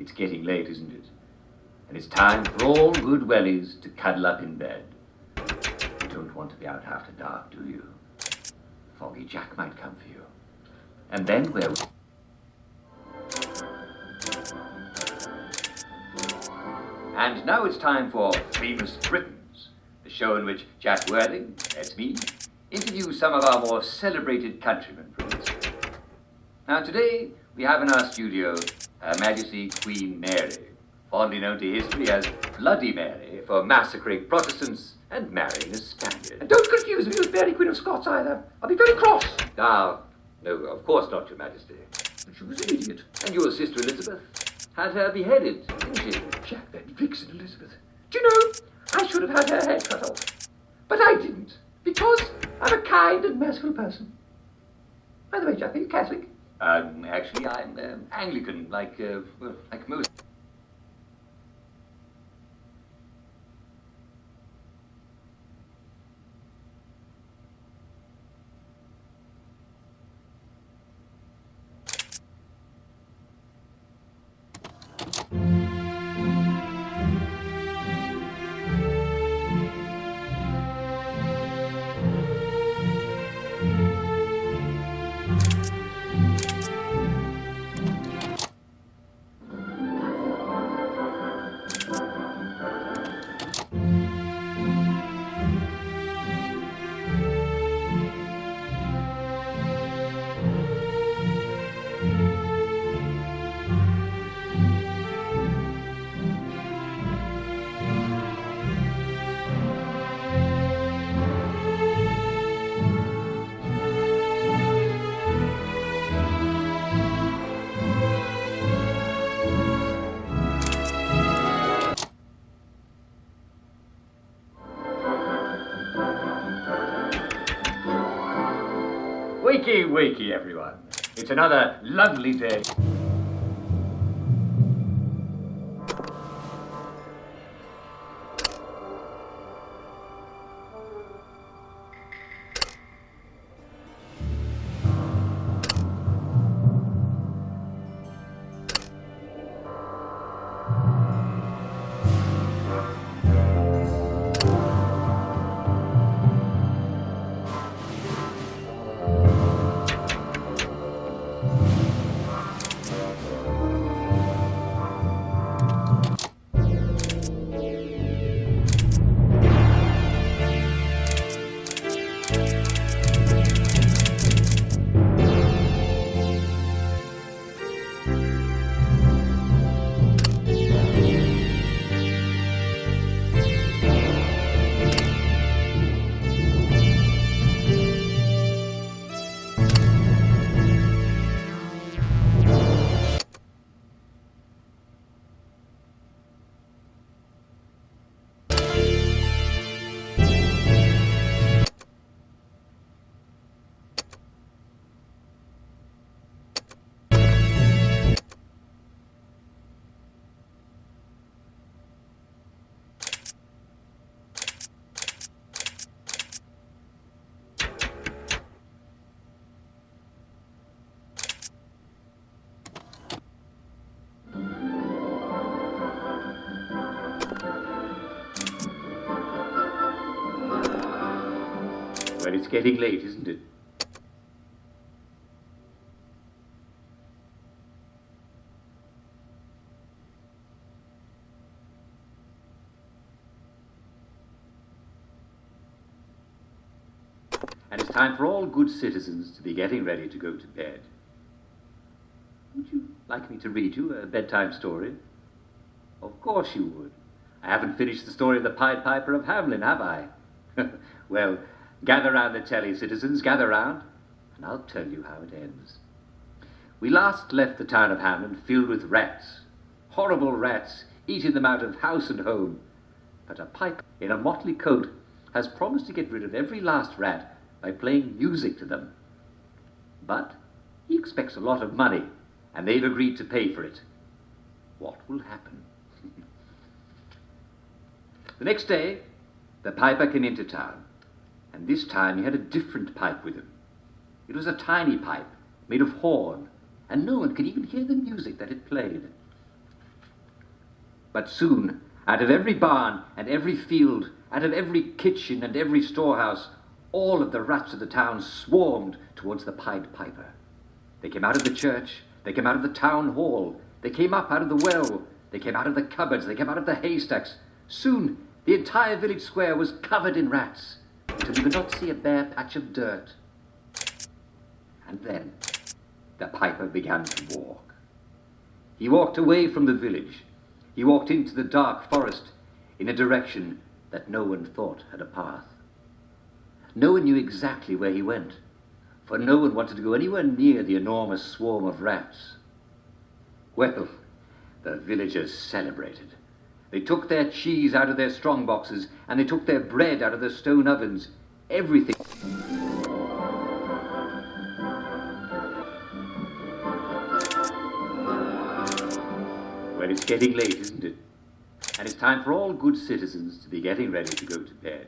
It's getting late, isn't it? And it's time for all good wellies to cuddle up in bed. You don't want to be out after dark, do you? Foggy Jack might come for you. And then where... And now it's time for Famous Britons, the show in which Jack Worthing, that's me, interviews some of our more celebrated countrymen from history. Now today, we have in our studio Her Majesty Queen Mary, fondly known to history as Bloody Mary for massacring Protestants and marrying a Spaniard. And don't confuse me with Mary, Queen of Scots, either. I'll be very cross. Ah, no, of course not, Your Majesty. She was an idiot. And your sister Elizabeth had her beheaded, didn't she? Jack, that vixen Elizabeth. Do you know, I should have had her head cut off. But I didn't, because I'm a kind and merciful person. By the way, Jack, are you Catholic? Actually, I'm Anglican, like most. Wakey, wakey, everyone. It's another lovely day. Well, it's getting late, isn't it? And it's time for all good citizens to be getting ready to go to bed. Would you like me to read you a bedtime story? Of course you would. I haven't finished the story of the Pied Piper of Hamelin, have I? Well, gather round the telly, citizens, gather round, and I'll tell you how it ends. We last left the town of Hamelin filled with rats, horrible rats, eating them out of house and home. But a piper in a motley coat has promised to get rid of every last rat by playing music to them. But he expects a lot of money, and they've agreed to pay for it. What will happen? The next day, the piper came into town, and this time he had a different pipe with him. It was a tiny pipe, made of horn, and no one could even hear the music that it played. But soon, out of every barn and every field, out of every kitchen and every storehouse, all of the rats of the town swarmed towards the Pied Piper. They came out of the church, they came out of the town hall, they came up out of the well, they came out of the cupboards, they came out of the haystacks. Soon, the entire village square was covered in rats, until you could not see a bare patch of dirt. And then, the piper began to walk. He walked away from the village. He walked into the dark forest in a direction that no one thought had a path. No one knew exactly where he went, for no one wanted to go anywhere near the enormous swarm of rats. Well, the villagers celebrated. They took their cheese out of their strong boxes, and they took their bread out of their stone ovens. Everything. Well, it's getting late, isn't it? And it's time for all good citizens to be getting ready to go to bed.